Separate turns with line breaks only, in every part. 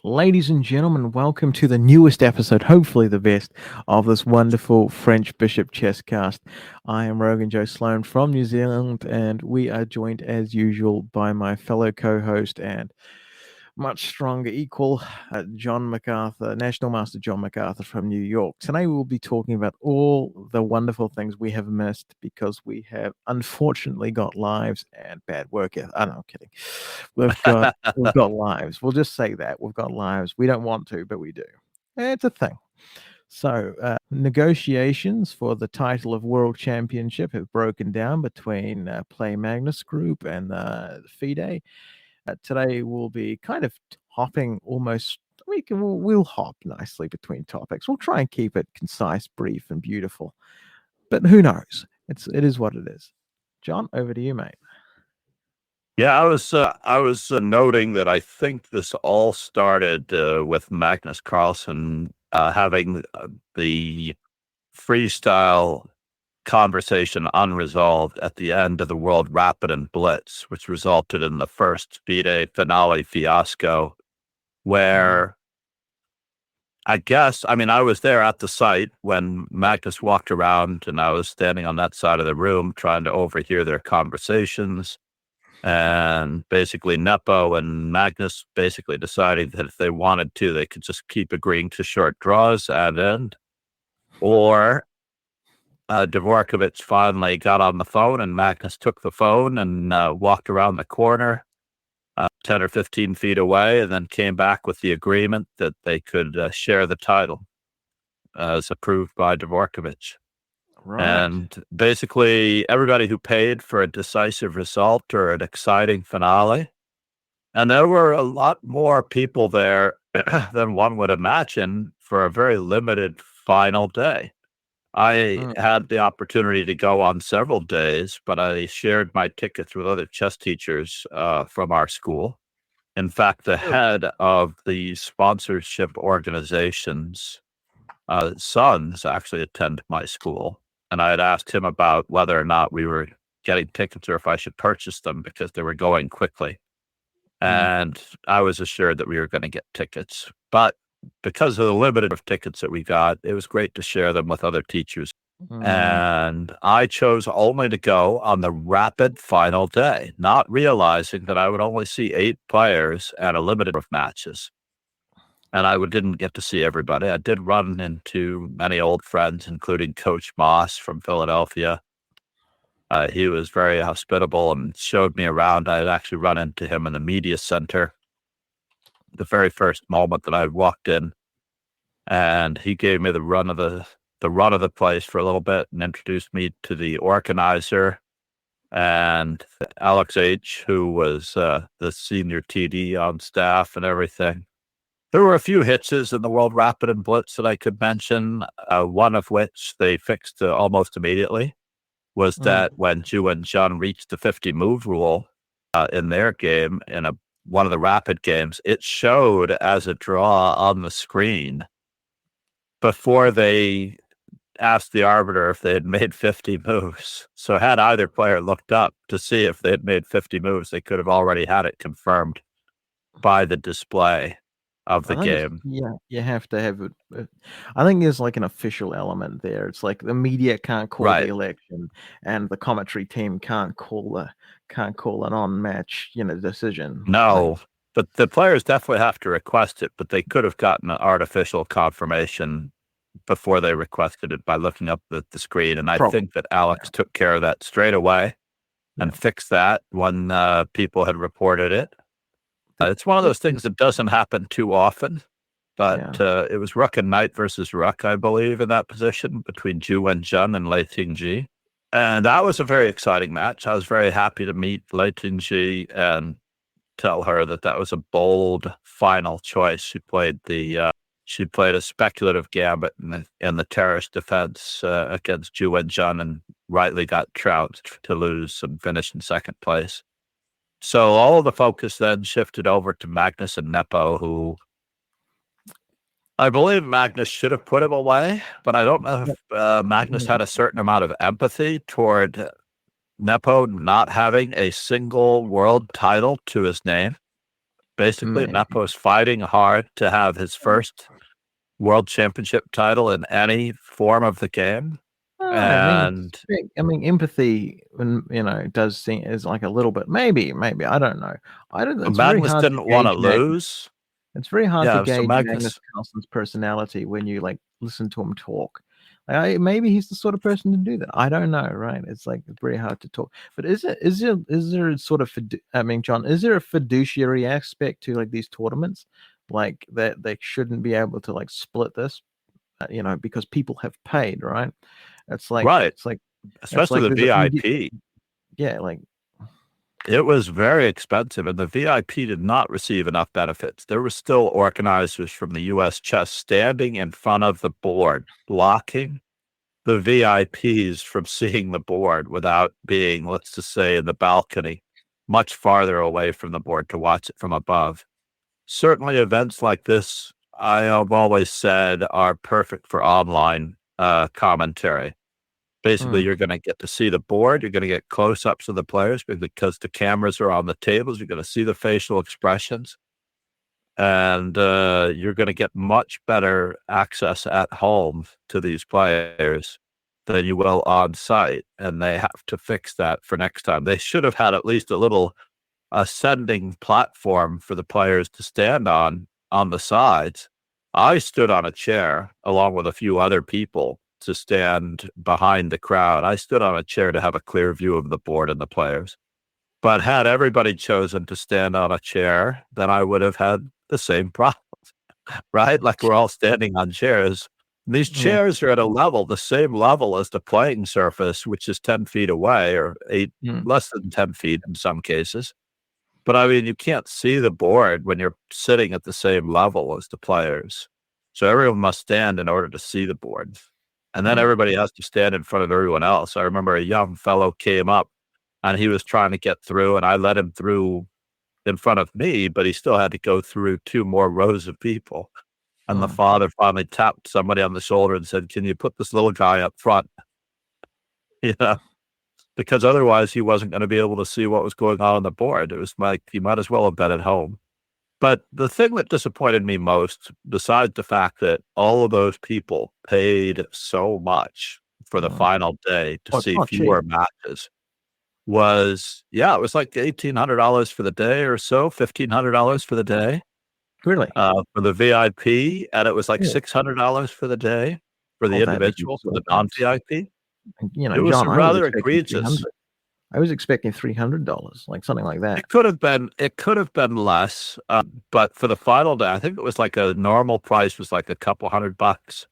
Ladies and gentlemen, welcome to the newest episode, hopefully the best, of this wonderful French Bishop chess cast. I am Rogan Joe Sloan from New Zealand, and we are joined as usual by my fellow co-host and much stronger equal, John MacArthur, National Master John MacArthur from New York. Today we will be talking about all the wonderful things we have missed because we have unfortunately got lives and bad work. I'm not kidding. We've got lives. We'll just say that we've got lives. We don't want to, but we do. It's a thing. So, negotiations for the title of World Championship have broken down between Play Magnus Group and FIDE. Today we'll be kind of hopping almost. We'll hop nicely between topics. We'll try and keep it concise, brief, and beautiful. But who knows? It is what it is. John, over to you, mate.
Yeah, I was noting that I think this all started with Magnus Carlson having the freestyle conversation unresolved at the end of the World Rapid and Blitz, which resulted in the first FIDE finale Fiasco, where I was there at the site when Magnus walked around, and I was standing on that side of the room trying to overhear their conversations. And basically, Nepo and Magnus basically decided that if they wanted to, they could just keep agreeing to short draws at end. Or Dvorkovich finally got on the phone, and Magnus took the phone and walked around the corner 10 or 15 feet away, and then came back with the agreement that they could share the title as approved by Dvorkovich.
Right.
And basically, everybody who paid for a decisive result or an exciting finale. And there were a lot more people there than one would imagine for a very limited final day. I had the opportunity to go on several days, but I shared my tickets with other chess teachers from our school. In fact, the head of the sponsorship organization's sons actually attend my school. And I had asked him about whether or not we were getting tickets or if I should purchase them because they were going quickly. And I was assured that we were going to get tickets. But because of the limited of tickets that we got, it was great to share them with other teachers. And I chose only to go on the rapid final day, not realizing that I would only see 8 players and a limited of matches. And I didn't get to see everybody. I did run into many old friends, including Coach Moss from Philadelphia. He was very hospitable and showed me around. I had actually run into him in the media center the very first moment that I walked in, and he gave me the run of the place for a little bit and introduced me to the organizer and Alex H., who was the senior TD on staff and everything. There were a few hitches in the World Rapid and Blitz that I could mention, one of which they fixed almost immediately, was that when Zhu and Zhang reached the 50 move rule in their game, in one of the rapid games, it showed as a draw on the screen before they asked the arbiter if they had made 50 moves. So had either player looked up to see if they had made 50 moves, they could have already had it confirmed by the display of the game.
Yeah, you have to have it. I think there's like an official element there. It's like the media can't call the election, and the commentary team can't call an on-match, decision.
No, but the players definitely have to request it. But they could have gotten an artificial confirmation before they requested it by looking up the screen. And I think that Alex took care of that straight away and fixed that when people had reported it. It's one of those things that doesn't happen too often, but it was Rook and Knight versus Rook, I believe, in that position between Zhu Wenjun and Lei Tingji. And that was a very exciting match. I was very happy to meet Lei Tingji and tell her that that was a bold final choice. She played a speculative gambit in the terrace defense against Zhu Wenjun and rightly got trounced to lose and finish in second place. So all of the focus then shifted over to Magnus and Nepo, who I believe Magnus should have put him away, but I don't know if Magnus had a certain amount of empathy toward Nepo not having a single world title to his name. Basically,
Maybe.
Nepo's fighting hard to have his first world championship title in any form of the game.
I mean,
And
I mean, empathy, when does seem is like a little bit. Maybe I don't know. I don't. It's very
Magnus
hard to
didn't want to
gauge Magnus.
lose.
It's very hard to
Yeah, so
gauge Magnus
Magnus,
Carlson's personality when you like listen to him talk. Maybe he's the sort of person to do that. I don't know, right? It's like it's very hard to talk. But is there a sort of I mean, John, is there a fiduciary aspect to like these tournaments, like that they shouldn't be able to like split this, because people have paid, right? It's like
right,
it's like it's
especially
like
the
there's a
VIP.
yeah, like
It was very expensive, and the VIP did not receive enough benefits. There were still organizers from the US chess standing in front of the board, blocking the VIPs from seeing the board without being, let's just say, in the balcony, much farther away from the board to watch it from above. Certainly, events like this, I have always said, are perfect for online commentary. Basically,
mm,
you're going to get to see the board. You're going to get close ups of the players because the cameras are on the tables. You're going to see the facial expressions, and you're going to get much better access at home to these players than you will on site. And they have to fix that for next time. They should have had at least a little ascending platform for the players to stand on the sides. I stood on a chair along with a few other people to stand behind the crowd. I stood on a chair to have a clear view of the board and the players. But had everybody chosen to stand on a chair, then I would have had the same problem, right? Like we're all standing on chairs. These
yeah,
chairs are at a level, the same level as the playing surface, which is 10 feet away or
mm,
less than 10 feet in some cases. But I mean, you can't see the board when you're sitting at the same level as the players. So everyone must stand in order to see the board. And then
mm,
everybody has to stand in front of everyone else. I remember a young fellow came up and he was trying to get through, and I let him through in front of me, but he still had to go through two more rows of people. And the
mm,
father finally tapped somebody on the shoulder and said, "Can you put this little guy up front?" You know, because otherwise he wasn't going to be able to see what was going on the board. It was like he might as well have been at home. But the thing that disappointed me most, besides the fact that all of those people paid so much for the
mm.
final day to
Oh, it's
see
not cheap,
fewer matches, was yeah, it was like $1,800 for the day or so, $1,500 for the day
really.
for the VIP, and it was like
Yeah.
$600 for the day for the
Oh, that is
individual, for the non
exorbitant.
VIP.
And,
It was
John, I was
rather
expecting
egregious.
300. I was expecting $300, like something like that.
It could have been less, but for the final day, I think it was like a normal price was like a couple $100,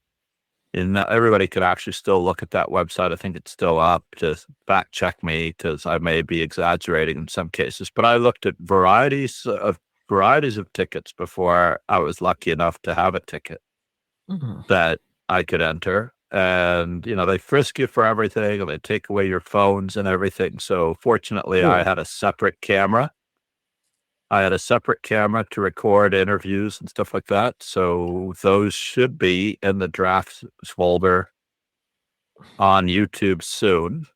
and everybody could actually still look at that website. I think it's still up. Just fact check me because I may be exaggerating in some cases, but I looked at varieties of tickets before I was lucky enough to have a ticket
Mhm.
that I could enter. And, they frisk you for everything and they take away your phones and everything. So fortunately, I
Really?
had a separate camera. I had a separate camera to record interviews and stuff like that. So those should be in the drafts folder on YouTube soon.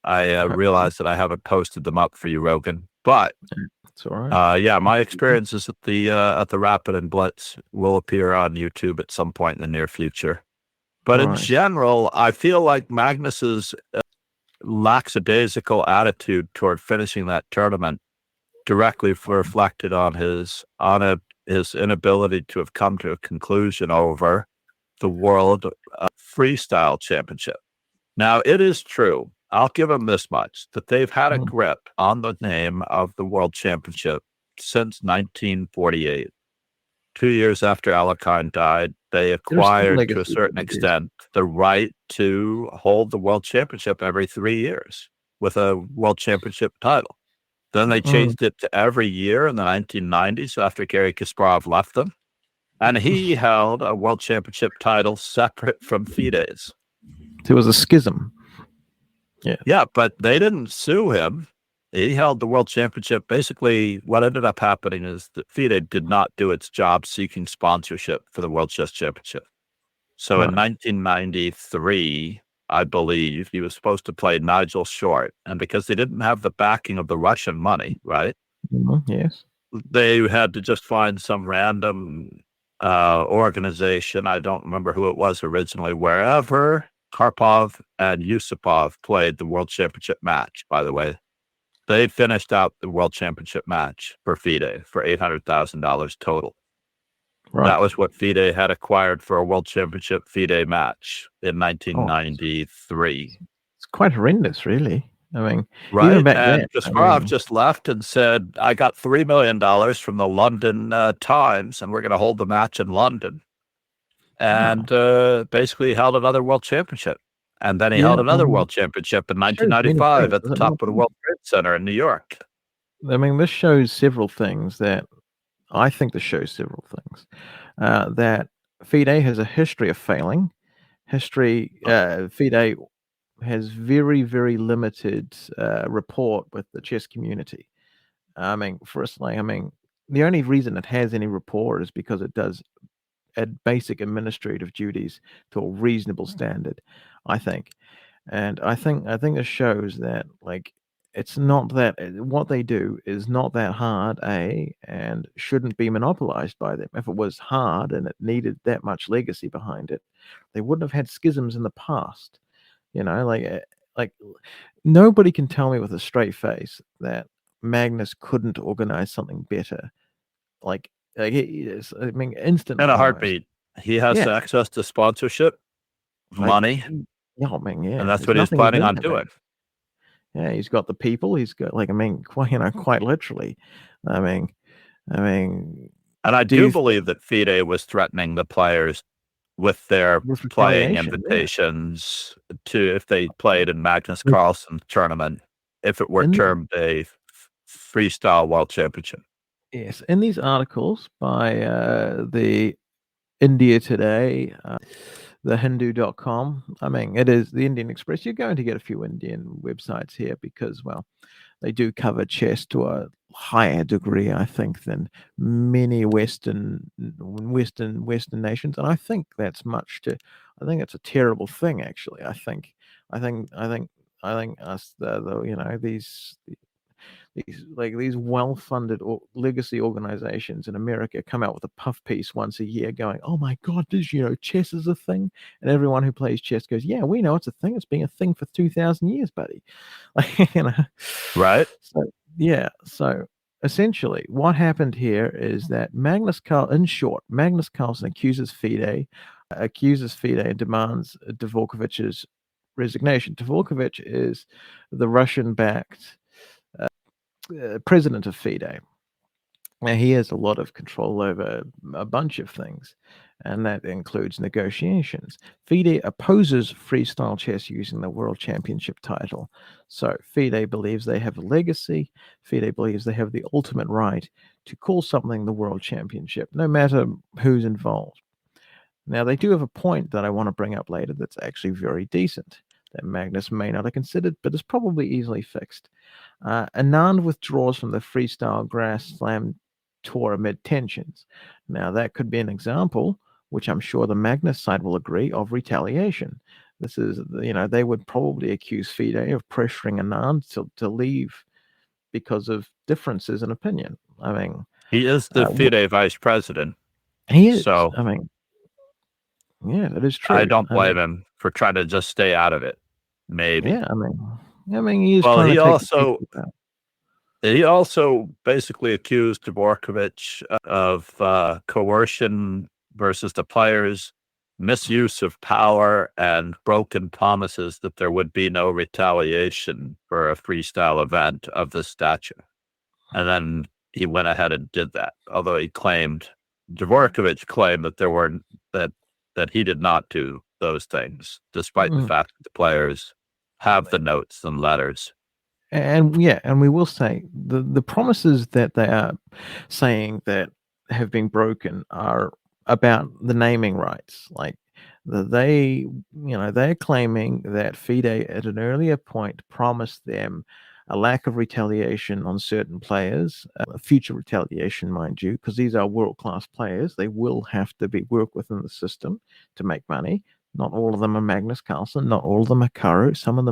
I
Hopefully.
realized that I haven't posted them up for you, Rogan. But
It's alright.
yeah, my experiences at the Rapid and Blitz will appear on YouTube at some point in the near future. But in
Right.
general, I feel like Magnus's lackadaisical attitude toward finishing that tournament directly reflected on his inability to have come to a conclusion over the World Freestyle Championship. Now, it is true. I'll give him this much that they've had a
Mm.
grip on the name of the World Championship since 1948. 2 years after Alekhine died, they
There's some
acquired, to a
legacy to
certain
the beast.
extent, the right to hold the World Championship every 3 years with a World Championship title. Then they
Mm.
changed it to every year in the 1990s after Garry Kasparov left them, and he held a World Championship title separate from FIDE's.
There was a schism. Yeah.
Yeah, but they didn't sue him. He held the World Championship. Basically, what ended up happening is that FIDE did not do its job seeking sponsorship for the World Chess Championship. So in
Right.
1993, I believe, he was supposed to play Nigel Short. And because they didn't have the backing of the Russian money, right?
Mhm. Yes.
they had to just find some random organization. I don't remember who it was originally, wherever Karpov and Yusupov played the world championship match, by the way. They finished out the world championship match for FIDE for $800,000 total.
Right.
That was what FIDE had acquired for a world championship FIDE match in
Oh,
1993.
it's quite horrendous, really. I mean, even
Right.
back then,
And
I
Kasparov
mean,
just left and said, I got $3 million from the London Times, and we're going to hold the match in London.
wow.
And basically held another world championship. And then he
Yeah,
held another world championship in
shows many
1995
things,
at the
does it
top
not?
of the World Trade Center in New York.
I mean, this shows several things that I think this shows several things. That FIDE has a history of failing. FIDE has very, very limited rapport with the chess community. I mean, firstly, I mean, the only reason it has any rapport is because it does basic administrative duties to a reasonable standard, I think. And I think it shows that, like, it's not that what they do is not that hard, and shouldn't be monopolized by them. If it was hard and it needed that much legacy behind it, they wouldn't have had schisms in the past. You know, like nobody can tell me with a straight face that Magnus couldn't organize something better. Like he is, I mean,
In
instantly
a
almost.
heartbeat, he has
Yeah,
access to sponsorship,
like,
money,
yeah, I mean,
and
yeah,
that's
there's
what he's
nothing he
planning
doesn't
on
have.
doing.
Yeah, he's got the people. He's got, like, I mean, quite literally. I mean, I mean,
And I
do
do
you
believe that FIDE was threatening the players with their
with
playing
retaliation? Yeah,
invitations to if they played in Magnus Carlson tournament, if it were
in the,
termed a freestyle world championship.
yes, in these articles by the India Today, the Hindu.com. I mean, it is the Indian Express. You're going to get a few Indian websites here because, well, they do cover chess to a higher degree, I think, than many Western nations, and I think that's much to. I think it's a terrible thing, actually. I think, I think, I think us, you know, these well-funded legacy organizations in America come out with a puff piece once a year, going, "Oh my God, chess is a thing," and everyone who plays chess goes, "Yeah, we know it's a thing. It's been a thing for 2,000 years, buddy." Like,
Right?
So yeah, so essentially, what happened here is that in short, Magnus Carlsen accuses FIDE and demands Dvorkovic's resignation. Dvorkovich is the Russian-backed president of FIDE. Now, he has a lot of control over a bunch of things, and that includes negotiations. FIDE opposes freestyle chess using the World Championship title. So, FIDE believes they have a legacy. FIDE believes they have the ultimate right to call something the World Championship, no matter who's involved. Now, they do have a point that I want to bring up later that's actually very decent, that Magnus may not have considered, but is probably easily fixed. Anand withdraws from the freestyle Grass Slam tour amid tensions. Now, that could be an example, which I'm sure the Magnus side will agree, of retaliation. This is, they would probably accuse FIDE of pressuring Anand to leave because of differences in opinion. I mean,
He is the FIDE vice president.
he is.
So
I mean, yeah, that is
I
true.
don't
I mean,
blame him for trying to just stay out of it. Maybe.
yeah, I mean, he is
Well,
trying
he
to take the
also
people out.
he also basically accused Dvorkovich of coercion versus the players, misuse of power, and broken promises that there would be no retaliation for a freestyle event of this stature. And then he went ahead and did that, although Dvorkovich claimed that there were that that he did not do those things, despite the
Mm.
fact that the players have the notes and letters.
And yeah, and we will say the promises that they are saying that have been broken are about the naming rights. Like they're claiming that FIDE at an earlier point promised them a lack of retaliation on certain players, future retaliation, mind you, because these are world-class players. They will have to be work within the system to make money. Not all of them are Magnus Carlsen. Not all of them are Hikaru. Some of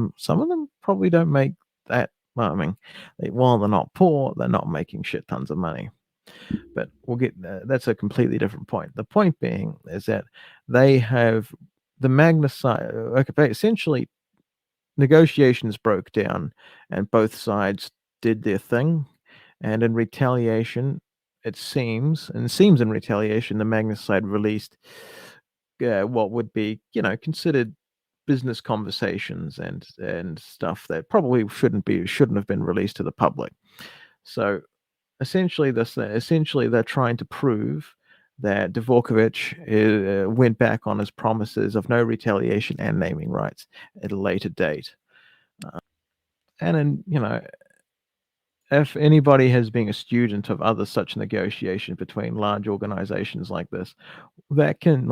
them probably don't make that. Well, I mean, while they're not poor, they're not making shit tons of money. But we'll get that's a completely different point. The point being is that they have the Magnus side. Okay, essentially, negotiations broke down, and both sides did their thing. And in retaliation, it seems, in retaliation, the Magnus side released what would be, considered business conversations and stuff that probably shouldn't have been released to the public. So essentially they're trying to prove that Dvorkovich went back on his promises of no retaliation and naming rights at a later date. And then, if anybody has been a student of other such negotiations between large organizations like this, that can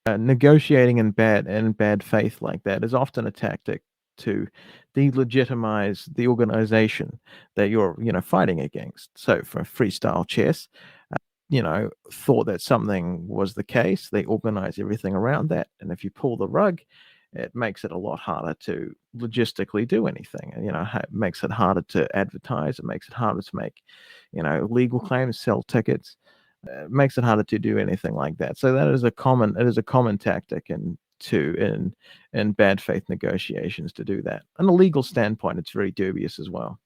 negotiating in bad faith like that is often a tactic to delegitimize the organization that you're fighting against. So for freestyle chess, thought that something was the case, they organize everything around that, and if you pull the rug, it makes it a lot harder to logistically do anything. And it makes it harder to advertise, it makes it harder to make legal claims, sell tickets. It makes it harder to do anything like that. So that is a common tactic in bad faith negotiations to do that. On a legal standpoint, it's very dubious as well.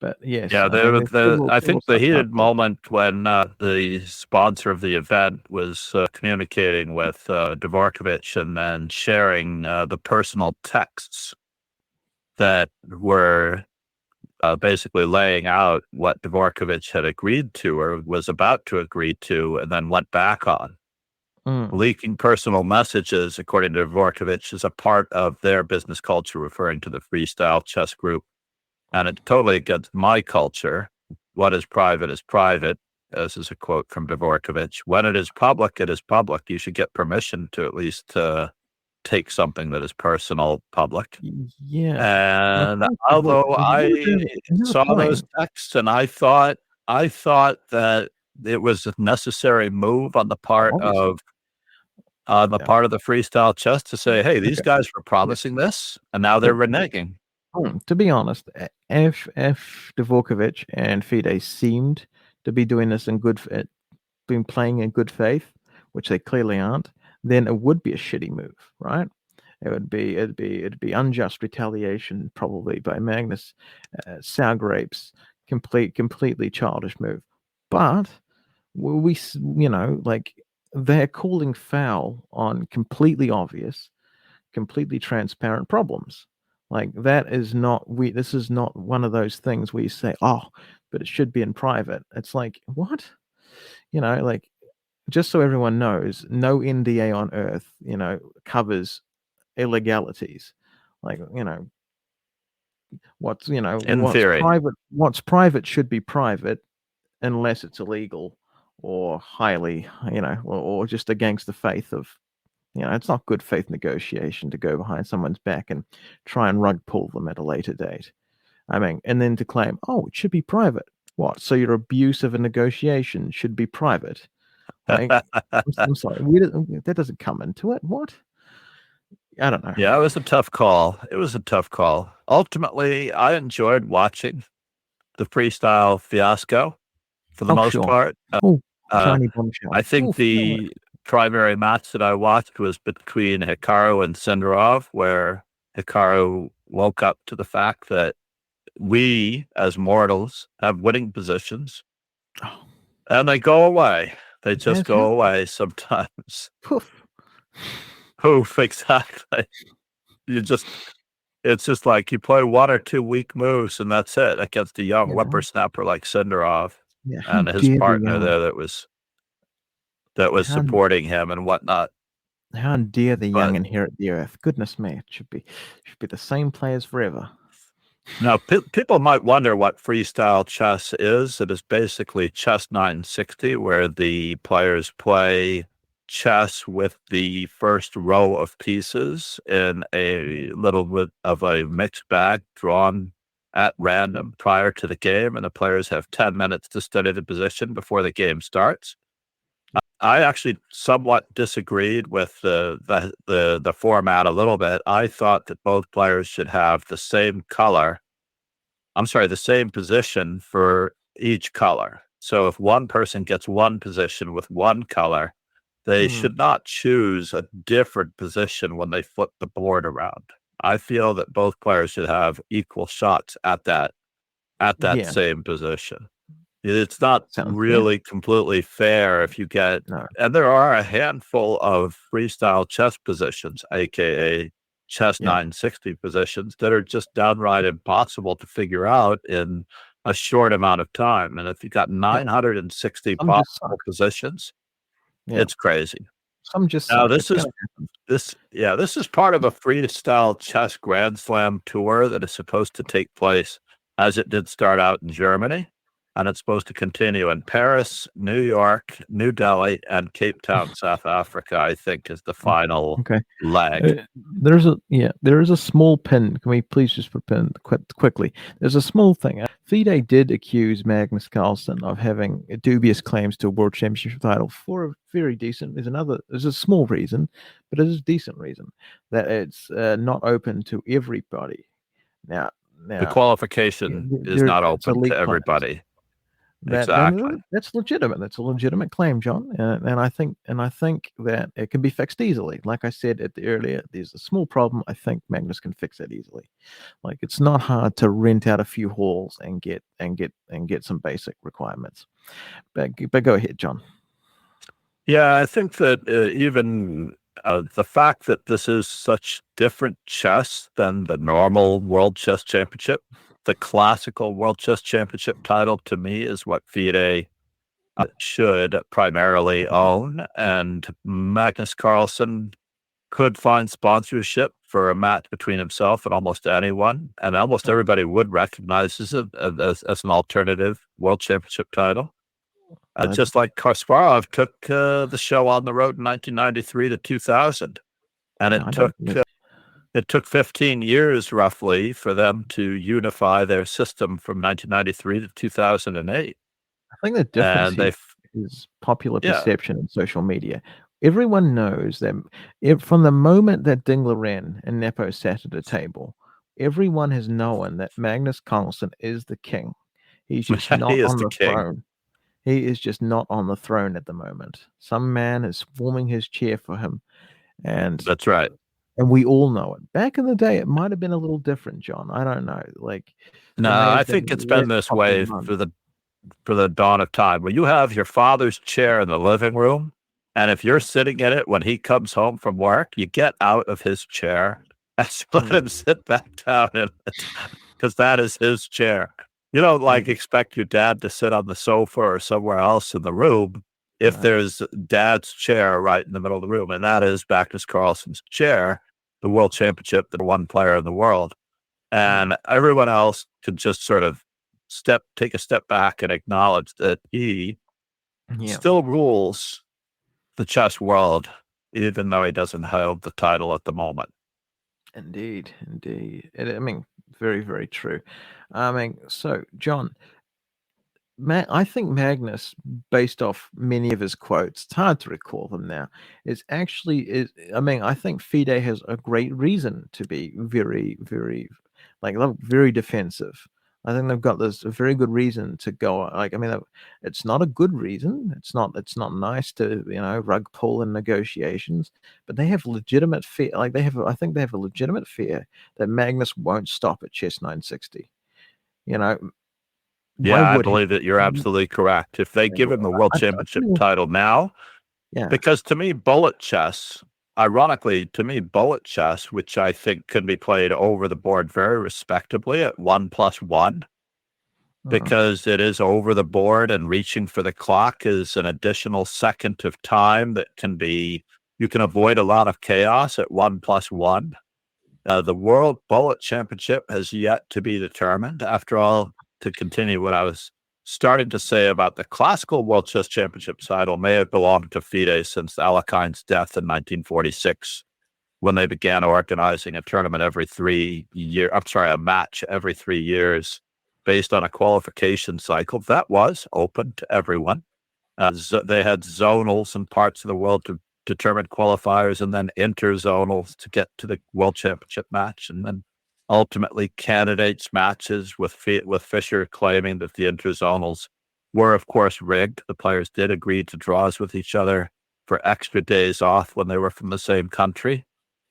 But yes,
Yeah,
I mean,
I
several
think the
such
heated
articles.
moment when the sponsor of the event was communicating with Dvorkovich and then sharing the personal texts that were basically laying out what Dvorkovich had agreed to or was about to agree to and then went back on.
Mm,
Leaking personal messages, according to Dvorkovich, is a part of their business culture, referring to the freestyle chess group. And it's totally against my culture. What is private. This is a quote from Dvorkovich. When it is public, it is public. You should get permission to at least take something that is personal public.
yeah. My
And
point is, look,
although I
you have a
saw those
point.
texts and I thought that it was a necessary move on the part
Obviously.
of
Yeah.
the freestyle chess to say, hey, these
Okay.
guys were
Yeah.
promising this and now they're
Look,
reneging.
to be honest, if Dvorkovich and FIDE seemed to be doing this been playing in good faith, which they clearly aren't, then it would be a shitty move, right? It'd be unjust retaliation, probably by Magnus, sour grapes, completely childish move. But like they're calling foul on completely obvious, completely transparent problems. Like that is not we. This is not one of those things where you say, "Oh, but it should be in private." It's like what, like just so everyone knows, no NDA on earth, covers illegalities. Like
In theory.
what's private should be private unless it's illegal or highly, or just against the faith of, it's not good faith negotiation to go behind someone's back and try and rug pull them at a later date. I mean, and then to claim, oh, it should be private. What? So your abuse of a negotiation should be private? Like, I'm sorry, that doesn't come into it. What? I don't know.
Yeah, it was a tough call. It was a tough call. Ultimately, I enjoyed watching the freestyle fiasco for the
Oh,
most
sure.
part.
Oh,
Uh,
tiny
I
bombshell. Oh,
think
feel
the primary match that I watched was between Hikaru and Sindarov, where Hikaru woke up to the fact that we, as mortals, have winning positions
Oh,
and they go away. They just
as
go
hell.
away sometimes.
Poof.
Poof, exactly. You just It's just like you play 1 or 2 weak moves, and that's it against a young
Yeah,
whippersnapper like Sindarov
yeah. How
and his
dare the
partner
young?
there that was
How
supporting him and whatnot.
how dare the young
But
inherit the earth? Goodness me, it should be the same players forever.
now people might wonder what freestyle chess is. It is basically chess 960, where the players play chess with the first row of pieces in a little bit of a mixed bag drawn at random prior to the game, and the players have 10 minutes to study the position before the game starts. I actually somewhat disagreed with the format a little bit. I thought that both players should have the same position for each color. So if one person gets one position with one color, they
Mm,
should not choose a different position when they flip the board around. I feel that both players should have equal shots at that
yeah,
same position. It's not
sounds yeah.
really completely fair if you get,
No,
and there are a handful of freestyle chess positions, aka chess
yeah.
960 positions, that are just downright impossible to figure out in a short amount of time. And if you got
Yeah,
960
some just suck.
possible positions,
Yeah,
it's crazy.
some just
Now,
suck. It's gonna happen.
this is part of a freestyle chess Grand Slam tour that is supposed to take place, as it did start out in Germany, and it's supposed to continue in Paris, New York, New Delhi, and Cape Town, South Africa, I think is the
Mm,
final
okay.
leg.
There is a small pin. Can we please just put pin quickly? There's a small thing. FIDE did accuse Magnus Carlson of having dubious claims to a world championship title for a very decent. There's a small reason, but it is a decent reason that it's not open to everybody. Now,
The
now, yeah,
qualification is not
it's
open to
elite players.
everybody. Exactly.
That's legitimate. That's a legitimate claim, John, and I think that it can be fixed easily. Like I said at the earlier, there's a small problem. I think Magnus can fix it easily. Like it's not hard to rent out a few halls and get some basic requirements. But go ahead, John.
Yeah, I think that even the fact that this is such different chess than the normal World Chess Championship, the classical World Chess Championship title to me is what FIDE should primarily own. And Magnus Carlsen could find sponsorship for a match between himself and almost anyone. And almost everybody would recognize this as an alternative World Championship title.
I,
Just like Kasparov took the show on the road in 1993 to 2000, and
I don't think
it took 15 years roughly for them to unify their system from 1993 to 2008,
I think the difference
and
here is popular
yeah,
perception and social media. Everyone knows that from the moment that Dingler ran and Nepo sat at a table, everyone has known that Magnus Carlsen is the king. He's just
he
not
is
on
the
the
king.
throne. He is just not on the throne at the moment. Some man is forming his chair for him, and
That's right.
we all know it. Back in the day, it might have been a little different, John. I don't know. Like
No,
there may
I
have been
think it's been
less
this
popular
way
moments.
for the dawn of time, where you have your father's chair in the living room, and if you're sitting in it when he comes home from work, you get out of his chair and let
Mm,
him sit back down in it because that is his chair. You don't like
mm,
expect your dad to sit on the sofa or somewhere else in the room if
no,
there's dad's chair right in the middle of the room, and that is Magnus Carlsen's chair, the world championship, the one player in the world,
mm,
and everyone else could just sort of take a step back and acknowledge that he
yeah.
still rules the chess world, even though he doesn't hold the title at the moment.
Indeed, indeed. I mean, very, very true. I mean, so John, I think Magnus, based off many of his quotes, it's hard to recall them now. Is I mean, I think FIDE has a great reason to be very, very, like, very defensive. I think they've got this a very good reason to go. Like, I mean, it's not a good reason. It's not nice to rug pull in negotiations, but they have legitimate fear. Like I think they have a legitimate fear that Magnus won't stop at chess 960. You know, why
Yeah, I
would he?
believe that you're absolutely correct. If they give him the world
I
championship
don't
title now,
yeah.
because to me, bullet chess, ironically, to me, bullet chess, which I think can be played over the board very respectably at 1+1,
Mm,
because it is over the board and reaching for the clock is an additional second of time that you can avoid a lot of chaos at 1+1. The World Bullet Championship has yet to be determined. After all, to continue what I was starting to say about the classical World Chess Championship title may have belonged to FIDE since Alekhine's death in 1946, when they began organizing a tournament every 3 years. I'm sorry, a match every 3 years based on a qualification cycle that was open to everyone. They had zonals in parts of the world to determine qualifiers, and then interzonals to get to the world championship match, and then ultimately candidates matches with Fischer claiming that the interzonals were, of course, rigged. The players did agree to draws with each other for extra days off when they were from the same country.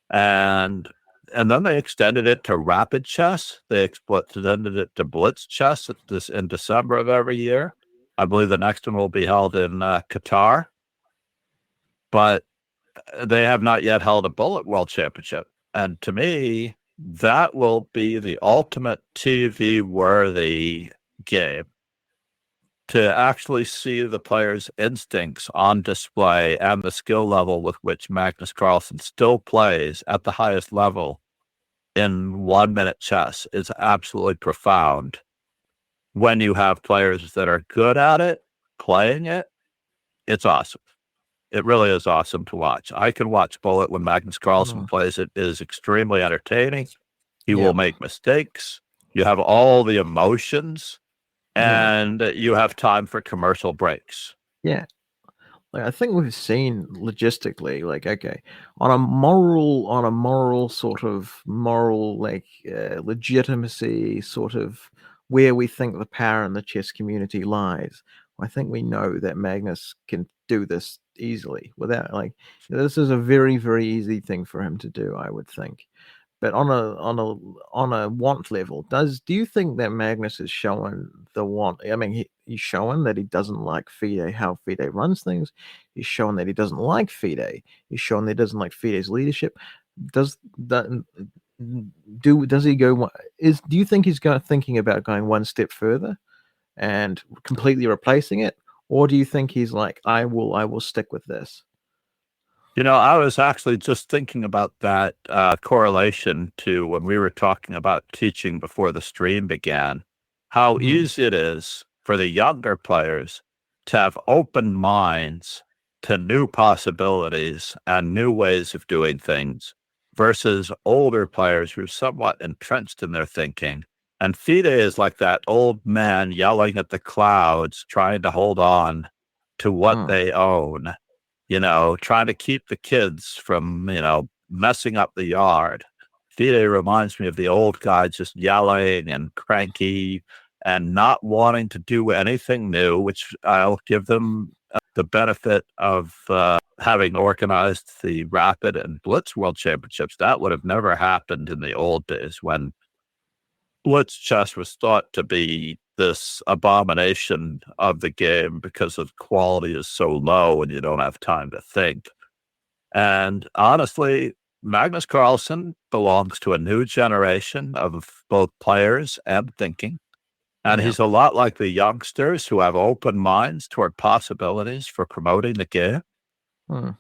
And then they extended it to rapid chess. They extended it to blitz chess in December of every year. I believe the next one will be held in Qatar. But they have not yet held a Bullet World Championship. And to me, that will be the ultimate TV-worthy game, to actually see the players' instincts on display and the skill level with which Magnus Carlson still plays at the highest level in 1-minute chess is absolutely profound. When you have players that are good at it, playing it, it's awesome. It really is awesome to watch. I can watch Bullet when Magnus Carlson plays it. It is extremely entertaining. He will make mistakes. You have all the emotions, and you have time for commercial breaks.
Yeah. Like, I think we've seen logistically, like, okay, on a moral sort of legitimacy sort of where we think the power in the chess community lies. I think we know that Magnus can do this easily without, like, this is a very, very easy thing for him to do, I would think. But on a want level, do you think that Magnus is showing the want? I mean, he's showing that he doesn't like FIDE, how FIDE runs things. He's showing that he doesn't like FIDE. He's showing that he doesn't like FIDE's leadership. Does that does he go? Do you think he's thinking about going one step further and completely replacing it, or do you think he's like, I will stick with this?
I was actually just thinking about that correlation to when we were talking about teaching before the stream began, how easy it is for the younger players to have open minds to new possibilities and new ways of doing things versus older players who are somewhat entrenched in their thinking. And FIDE is like that old man yelling at the clouds, trying to hold on to what they own, trying to keep the kids from, messing up the yard. FIDE reminds me of the old guy just yelling and cranky and not wanting to do anything new, which I'll give them the benefit of having organized the Rapid and Blitz World Championships. That would have never happened in the old days when Blitz chess was thought to be this abomination of the game because the quality is so low and you don't have time to think. And honestly, Magnus Carlson belongs to a new generation of both players and thinking. And he's a lot like the youngsters who have open minds toward possibilities for promoting the game.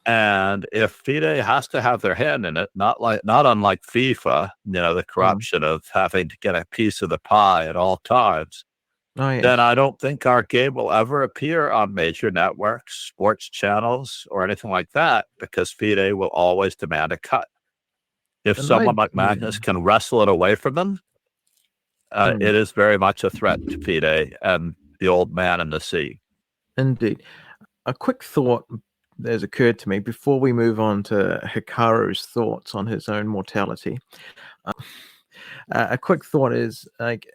And if FIDE has to have their hand in it, not unlike FIFA, the corruption of having to get a piece of the pie at all times, then I don't think our game will ever appear on major networks, sports channels, or anything like that, because FIDE will always demand a cut. If someone like Magnus can wrestle it away from them, it is very much a threat to FIDE and the old man in the sea.
Indeed. A quick thought has occurred to me before we move on to Hikaru's thoughts on his own mortality. A quick thought is, like,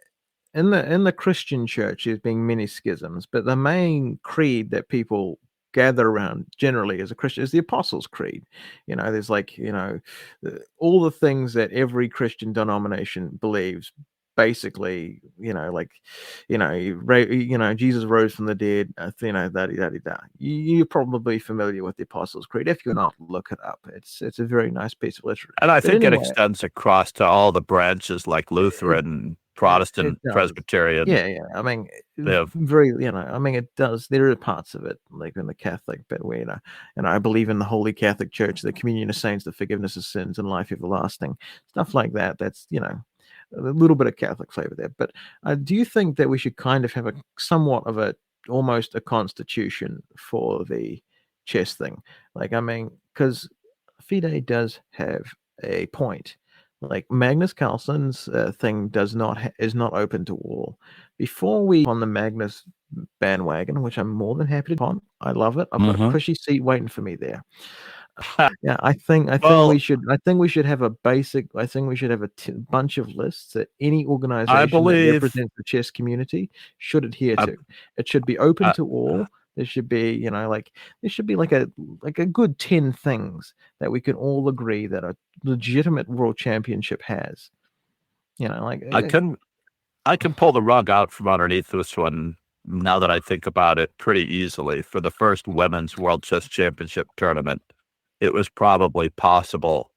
in the Christian church, there's been many schisms, but the main creed that people gather around generally as a Christian is the Apostles' Creed. There's all the things that every Christian denomination believes. Basically, Jesus rose from the dead. You're probably familiar with the Apostles' Creed. If you're not, look it up. It's a very nice piece of literature.
And I think it extends across to all the branches like Lutheran, Protestant, Presbyterian.
Yeah. I mean, it does. There are parts of it, like in the Catholic bit where, I believe in the Holy Catholic Church, the communion of saints, the forgiveness of sins, and life everlasting. Stuff like that. That's, a little bit of Catholic flavor there. But do you think that we should kind of have a somewhat of almost a constitution for the chess thing? Like, I mean, because FIDE does have a point. Like, Magnus Carlson's thing is not open to all. Before we on the Magnus bandwagon, which I'm more than happy to on, I love it. I've got a cushy seat waiting for me there. Yeah, I think
Well,
we should have a basic. I think we should have a bunch of lists that any
I
organization that
believe
represents the chess community should adhere
I,
to. It should be open
I,
to all. There should be, like there should be like a good 10 things that we can all agree that a legitimate world championship has. Like
I can I can pull the rug out from underneath this one now that I think about it pretty easily. For the first women's World Chess Championship tournament, it was probably possible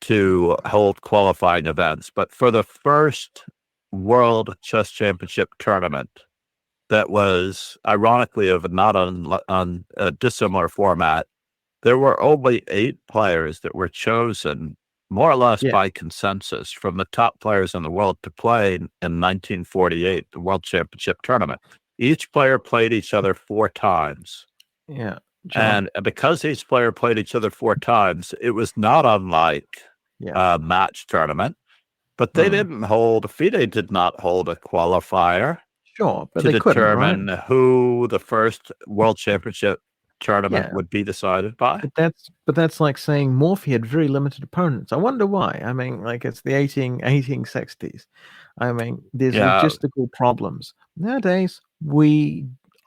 to hold qualifying events. But for the first World Chess Championship tournament, that was ironically of not on a dissimilar format, there were only 8 players that were chosen more or less
yeah,
by consensus from the top players in the world to play in 1948, the World Championship tournament. Each player played each other 4 times.
yeah, John.
And because each player played each other 4 times, it was not unlike
Yeah.
a match tournament, but
Mm.
FIDE did not hold a qualifier
Sure, but
to
they couldn't, right?
determine who the first World Championship tournament
Yeah,
would be decided by.
but that's like saying Morphy had very limited opponents. I wonder why. I mean, like it's the 1860s. I mean, there's
Yeah,
logistical problems. Nowadays,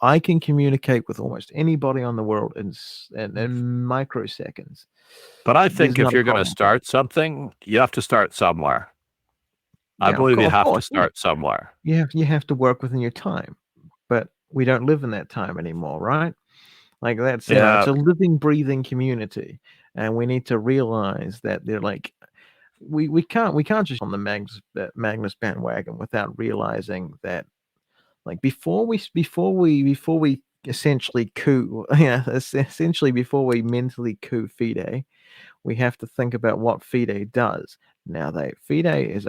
I can communicate with almost anybody on the world in microseconds.
but I
There's
think if
not a
you're going to
problem with that.
start something, you have to start somewhere. I
Yeah,
believe you
of
have to
course, yeah.
start somewhere.
You have to work within your time, but we don't live in that time anymore, right? Like that's it's
Yeah,
a living, breathing community, and we need to realize that they're like we can't just on the Magnus bandwagon without realizing that like before we essentially coup yeah essentially before we mentally coup FIDE, we have to think about what FIDE does. Now FIDE is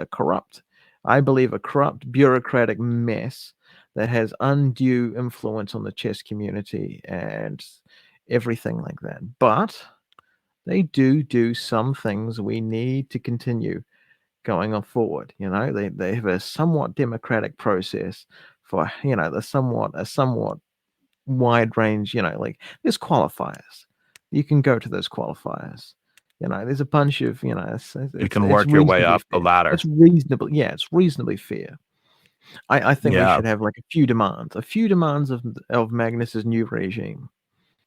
I believe a corrupt bureaucratic mess that has undue influence on the chess community and everything like that. But they do some things we need to continue going on forward. They have a somewhat democratic process for a somewhat wide range. Like there's qualifiers. You can go to those qualifiers. There's a bunch of it's
you
it's,
can
it's
work your way
reasonably
up the
fair.
ladder.
It's reasonably fair. I think we
Yeah,
should have like a few demands of Magnus's new regime.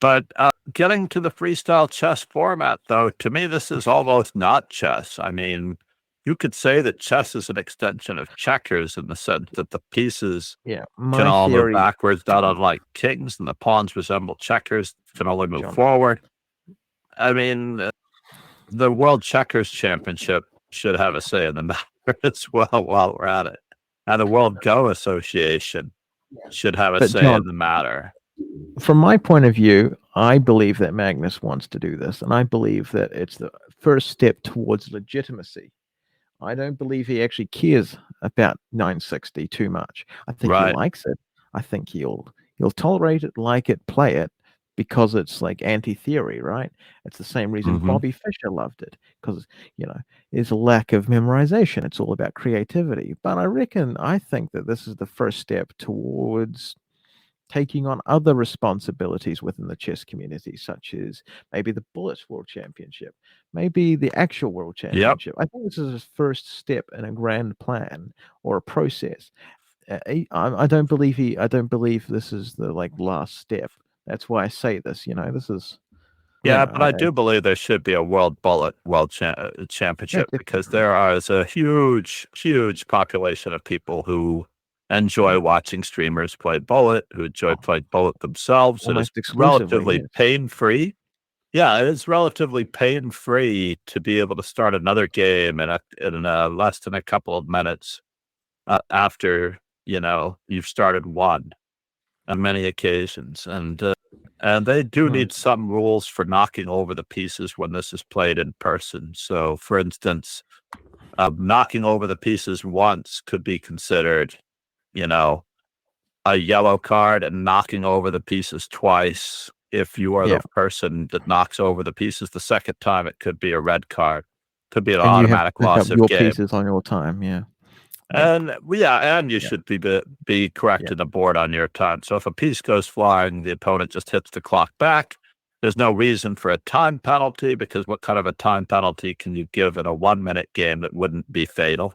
but getting to the freestyle chess format, though, to me, this is almost not chess. I mean, you could say that chess is an extension of checkers in the sense that the pieces
Yeah,
can
my
all move
theory,
backwards, not
John,
unlike kings, and the pawns resemble checkers, can only move
John.
forward. I mean, the World Checkers Championship should have a say in the matter as well while we're at it. And the World Go Association should have a
But
say in
John,
the matter.
from my point of view, I believe that Magnus wants to do this, and I believe that it's the first step towards legitimacy. I don't believe he actually cares about 960 too much. I think he
Right.
likes it. I think he'll tolerate it, like it, play it because it's like anti-theory, right? It's the same reason
Hmm.
Bobby Fischer loved it because there's a lack of memorization. It's all about creativity. But I think that this is the first step towards taking on other responsibilities within the chess community, such as maybe the Bullet World Championship, maybe the actual World
Yep.
Championship. I think this is a first step in a grand plan or a process. I don't believe this is the like last step. That's why I say this. This is,
Yeah, but I
I
do believe there should be a World Bullet World
yeah,
Championship because
definitely,
there is a huge, huge population of people who
yeah,
enjoy watching streamers play Bullet, who enjoy
oh,
playing Bullet themselves. It is
almost exclusively,
relatively
yes,
pain free. Yeah, it is relatively pain free to be able to start another game in less than a couple of minutes after you've started one on many occasions, and they do
hmm,
need some rules for knocking over the pieces when this is played in person. So, for instance, knocking over the pieces once could be considered, you know, a yellow card, and knocking over the pieces twice, if you are the
yeah,
person that knocks over the pieces the second time, it could be a red card, could be an
and you have to
automatic
pick up
loss of
your
game.
pieces on your time, yeah, like
And yeah, and you
yeah,
should be
yeah,
correcting the board on your time. So if a piece goes flying, the opponent just hits the clock back. There's no reason for a time penalty, because what kind of a time penalty can you give in a 1-minute game that wouldn't be fatal,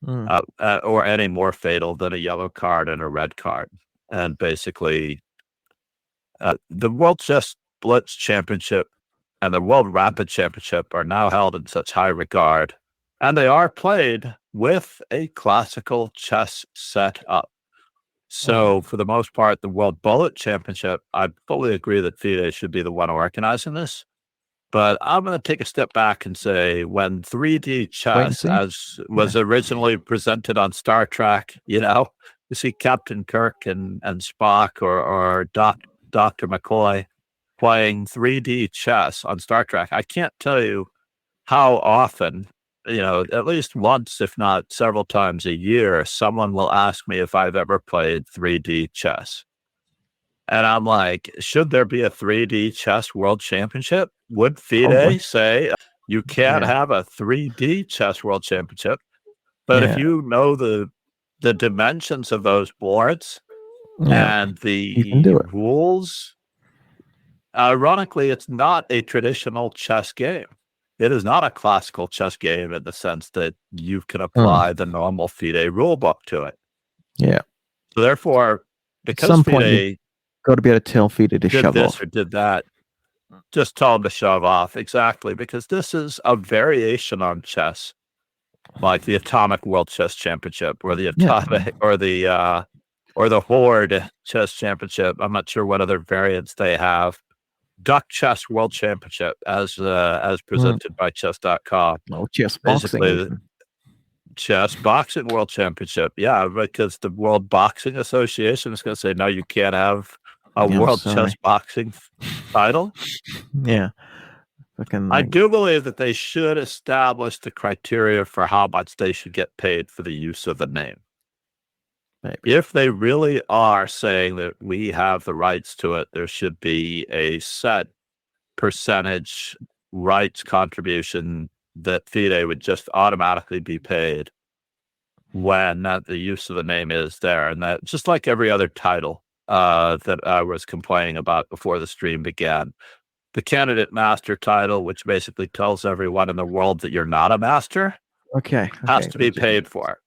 Mm.
or any more fatal than a yellow card and a red card? And basically, the World Chess Blitz Championship and the World Rapid Championship are now held in such high regard, and they are played with a classical chess setup. So, for the most part, the World Bullet Championship, I fully agree that FIDE should be the one organizing this. But I'm going to take a step back and say, when 3D
Wait and
chess,
see.
as was originally presented on Star Trek, you see Captain Kirk and Spock, or Dr. McCoy playing 3D chess on Star Trek. I can't tell you how often, at least once, if not several times a year, someone will ask me if I've ever played 3D chess. And I'm like, should there be a 3D chess world championship? Would
Probably.
FIDE say you can't
Yeah.
have a 3D chess world championship? But if
Yeah.
you know the dimensions of those boards
Yeah.
and
You can
the
do it.
rules, ironically, it's not a traditional chess game. It is not a classical chess game in the sense that you can apply the normal FIDE rule book to it.
Yeah.
So therefore,
At
because
some point, you've
FIDE
got to be able to tell FIDE to
did
shove
this
off.
or did that, just tell them to shove off. Exactly, because this is a variation on chess, like the Atomic World Chess Championship, or the
Yeah.
Atomic, or the Horde Chess Championship. I'm not sure what other variants they have. Duck Chess World Championship, as presented by chess.com.
Oh, chess boxing.
Basically, the
Even.
Chess Boxing World Championship. Yeah, because the World Boxing Association is going to say, no, you can't have a
Yeah, I'm
World
sorry.
Chess Boxing title.
Yeah. Fucking
I
like,
do believe that they should establish the criteria for how much they should get paid for the use of the name.
maybe.
If they really are saying that we have the rights to it, there should be a set percentage rights contribution that FIDE would just automatically be paid when the use of the name is there. And that, just like every other title that I was complaining about before the stream began, the candidate master title, which basically tells everyone in the world that you're not a master,
Okay.
has to be paid for.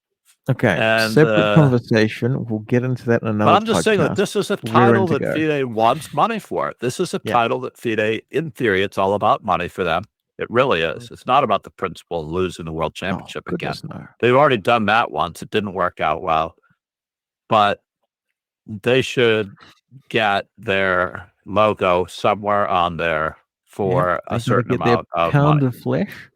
Okay.
And
Separate conversation. We'll get into that in another
but I'm just saying that
podcast.
this is a
We're
title
in to
that
go.
FIDE wants money for. This is a
Yeah.
title that FIDE, in theory, it's all about money for them. It really is. It's not about the principle of losing the world championship again.
Goodness no.
They've already done that once. It didn't work out well. But they should get their logo somewhere on there for a certain amount of
pound
money.
of flesh.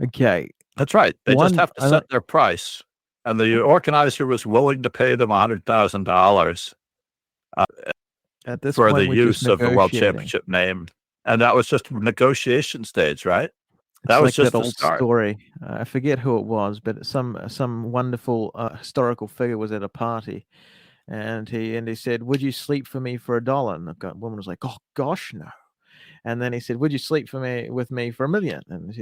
Okay.
That's right. They just have to set their price. And the organizer was willing to pay them $100,000
at this
for
point,
the use of the World Championship name. And that was just negotiation stage, right? That was
like
just
that
the
old
start.
story. I forget who it was, but some wonderful historical figure was at a party, and he said, "Would you sleep for me for $1?" And the woman was like, "Oh gosh, no." And then he said, "Would you sleep with me for $1 million?" And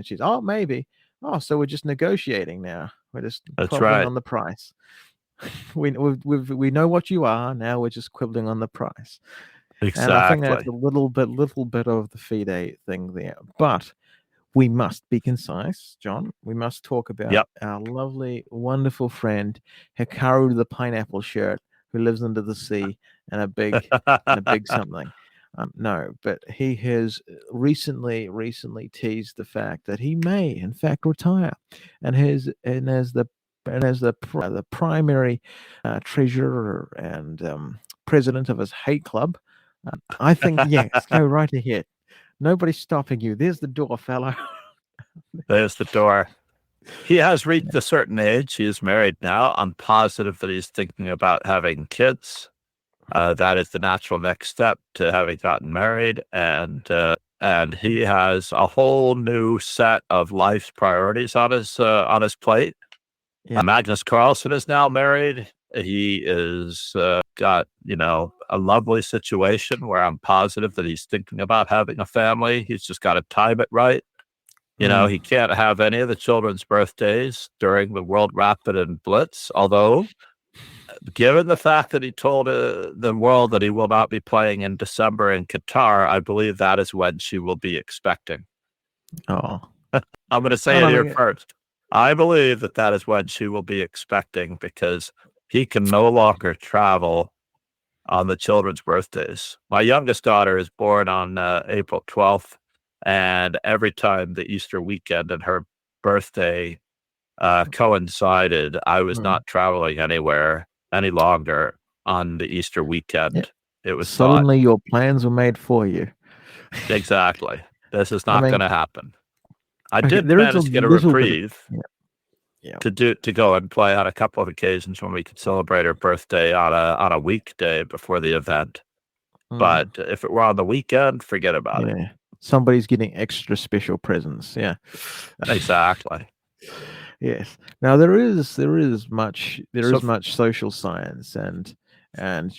she's, "Oh, maybe." Oh, so we're just negotiating now. We're just quibbling on the price. we know what you are. Now we're just quibbling on the price.
Exactly.
And I think that's a little bit of the FIDE thing there. But we must be concise, John. We must talk about our lovely, wonderful friend Hikaru the pineapple shirt, who lives under the sea and a big something. No, but he has recently teased the fact that he may, in fact, retire, and as the primary treasurer and president of his hate club. I think yes, go right ahead. Nobody's stopping you. There's the door, fellow.
There's the door. He has reached a certain age. He is married now. I'm positive that he's thinking about having kids. That is the natural next step to having gotten married. And he has a whole new set of life's priorities on his plate. Yeah. Magnus Carlson is now married. He is got, a lovely situation where I'm positive that he's thinking about having a family. He's just got to time it right. He can't have any of the children's birthdays during the World Rapid and Blitz, although given the fact that he told the world that he will not be playing in December in Qatar, I believe that is when she will be expecting.
Oh,
I'm going to say
and
it
I
here
mean,
first. I believe that that is when she will be expecting because he can no longer travel on the children's birthdays. My youngest daughter is born on April 12th, and every time the Easter weekend and her birthday coincided, I was
mm,
not traveling anywhere any longer on the Easter
yeah,
weekend. It was thought,
suddenly your plans were made for you.
exactly, this is
I
not going
mean,
to happen. I
okay,
did
there is a
manage to get a
little bit of
reprieve
yeah, yeah.
to go and play on a couple of occasions when we could celebrate her birthday on a weekday before the event. But
Mm,
if it were on the weekend, forget about it.
yeah. Somebody's getting extra special presents. Yeah.
Exactly.
Yes. Now there
So
is much social science and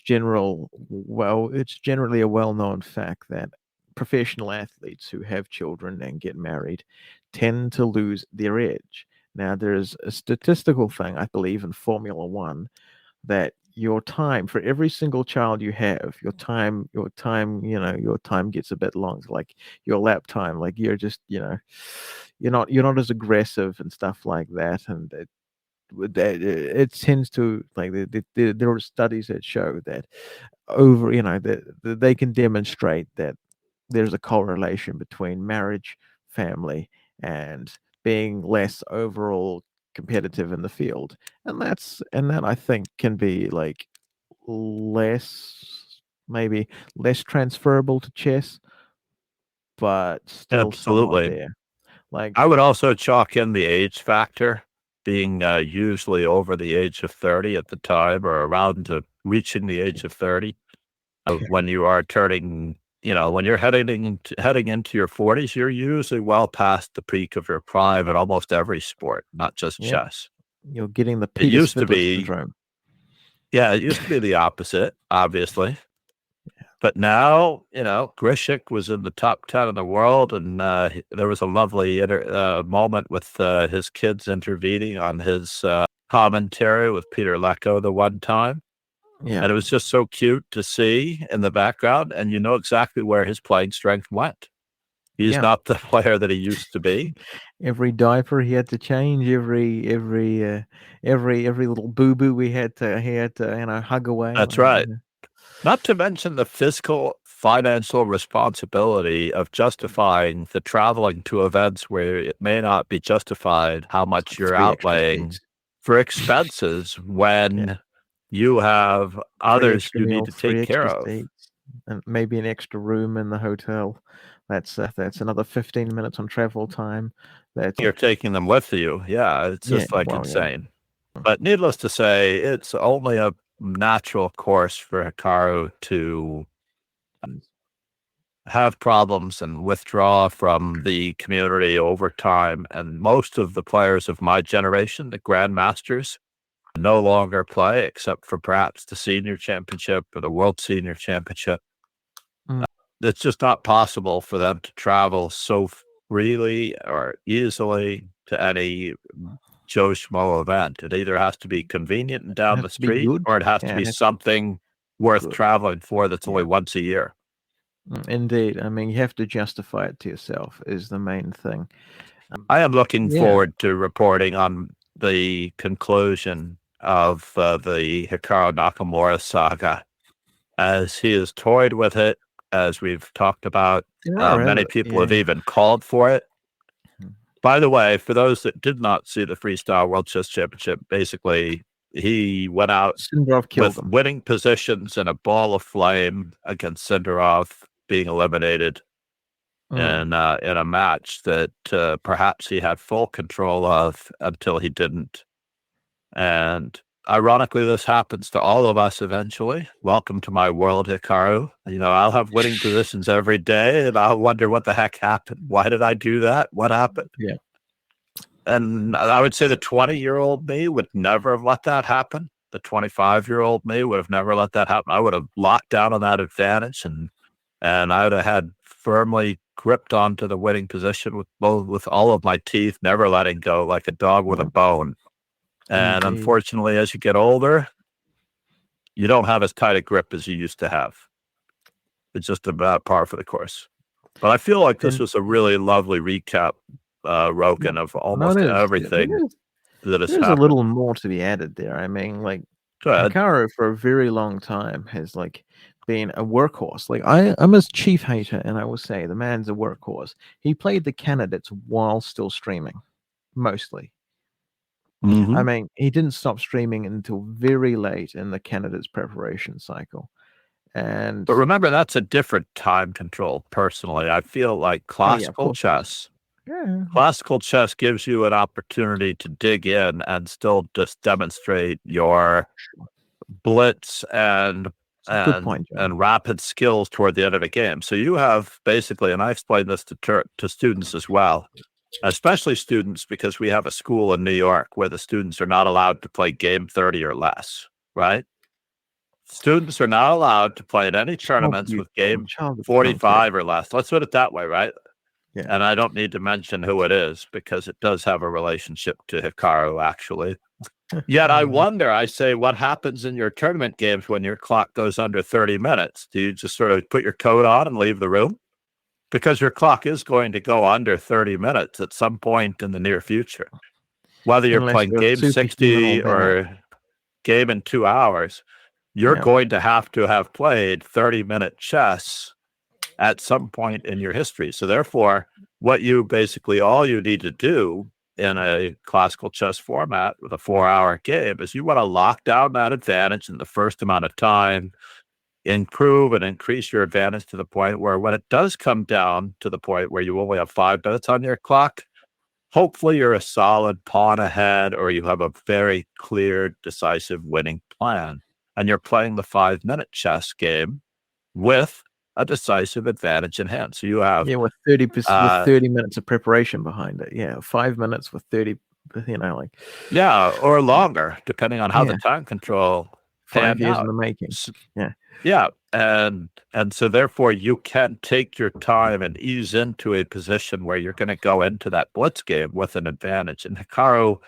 general well it's generally a well-known fact that professional athletes who have children and get married tend to lose their edge. Now there's a statistical thing I believe in Formula 1 that your time for every single child you have, your time gets a bit long. Like your lap time, like you're just, you're not as aggressive and stuff like that. And it tends to like there are studies that show that over, that they can demonstrate that there's a correlation between marriage, family, and being less overall competitive in the field. And that I think can be like less maybe less transferable to chess, but still somewhat
absolutely.
there. Like,
I would also chalk in the age factor, being usually over the age of 30 at the time or around to reaching the age of 30. When you are turning, when you're heading into your 40s, you're usually well past the peak of your prime in almost every sport, not just
yeah,
chess.
you're getting the
It
Peter
used to
Svidler
be,
syndrome.
yeah, it used to be the opposite, obviously. But now, Grishik was in the top 10 in the world, and there was a lovely moment with his kids intervening on his commentary with Peter Lecco the one time.
Yeah,
And it was just so cute to see in the background, and you know exactly where his playing strength went. He's
yeah.
not the player that he used to be.
Every diaper he had to change, every little boo boo he had to hug away.
That's
Like,
right. Not to mention the fiscal financial responsibility of justifying the traveling to events where it may not be justified how much you're
3 extra seats.
outlaying for expenses
Yeah,
when you have
three
others
extra
you need to
meals,
take
three
care
extra
of.
seats, and maybe an extra room in the hotel. That's another 15 minutes on travel time. That's
You're taking them with you. Yeah, it's
yeah,
just like
well, yeah.
insane. But needless to say, it's only a natural course for Hikaru to have problems and withdraw from the community over time. And most of the players of my generation, the grandmasters, no longer play except for perhaps the senior championship or the world senior championship.
Mm,
It's just not possible for them to travel so freely or easily to any Joe Schmo event. It either has to be convenient and
it
down
has
the
to be
street,
good.
or it has to
Yeah,
be
it has to
something
be
worth
good.
traveling for that's only
Yeah.
once a year.
Indeed. I mean, you have to justify it to yourself is the main thing.
I am looking
Yeah.
forward to reporting on the conclusion of the Hikaru Nakamura saga as he has toyed with it, as we've talked about.
There are
Many
other
people have
yeah.
even called for it.
Mhm.
By the way, for those that did not see the Freestyle World Chess Championship, basically he went out
Sindarov killed
with
him.
winning positions and a ball of flame against Sindarov being eliminated
Mm.
in a match that perhaps he had full control of until he didn't. And ironically, this happens to all of us eventually. Welcome to my world, Hikaru. I'll have winning positions every day, and I'll wonder what the heck happened. Why did I do that? What happened?
Yeah.
And I would say the 20-year-old me would never have let that happen. The 25-year-old me would have never let that happen. I would have locked down on that advantage, and I would have had firmly gripped onto the winning position with all of my teeth, never letting go, like a dog with a
Yeah.
bone. And
Indeed.
unfortunately, as you get older, you don't have as tight a grip as you used to have. It's just about par for the course. But I feel like this
And
was a really lovely recap, Rogan,
no,
of
no,
almost
it is.
everything that has
There is a
happened.
little more to be added there. I mean, like
Go ahead.
Hikaru for a very long time has like been a workhorse. Like I'm a chief hater, and I will say the man's a workhorse. He played the candidates while still streaming, mostly. I
Mhm.
mean, he didn't stop streaming until very late in the candidates preparation cycle. And
But remember, that's a different time control, personally. I feel like
oh yeah, of course it is. Yeah,
classical chess gives you an opportunity to dig in and still just demonstrate your
sure.
blitz and
It's a good point, Joe.
rapid skills toward the end of the game. So you have basically, and I explain this to students as well, especially students, because we have a school in New York where the students are not allowed to play game 30 or less, right? Students are not allowed to play in any tournaments with game
Child abuse content.
45 or less. Let's put it that way, right?
Yeah.
And I don't need to mention who it is because it does have a relationship to Hikaru, actually. Yet I wonder, I say, what happens in your tournament games when your clock goes under 30 minutes? Do you just sort of put your coat on and leave the room? Because your clock is going to go under 30 minutes at some point in the near future. Whether you're
Unless
playing
you're
game
superhuman or
60
bad.
or game in 2 hours, you're
Yeah.
going to have played 30-minute chess at some point in your history. So therefore, what you basically all you need to do in a classical chess format with a 4-hour game is you want to lock down that advantage in the first amount of time, improve and increase your advantage to the point where when it does come down to the point where you only have 5 minutes on your clock, hopefully you're a solid pawn ahead or you have a very clear, decisive winning plan. And you're playing the 5-minute chess game with a decisive advantage in hand. So you have
Yeah, with 30 minutes of preparation behind it. Yeah, 5 minutes with 30, like
yeah, or longer, depending on how the
yeah,
time control
5
panned
years in
out.
the making.
S
Yeah,
Yeah, and so therefore you can take your time and ease into a position where you're gonna go into that blitz game with an advantage, and Hikaru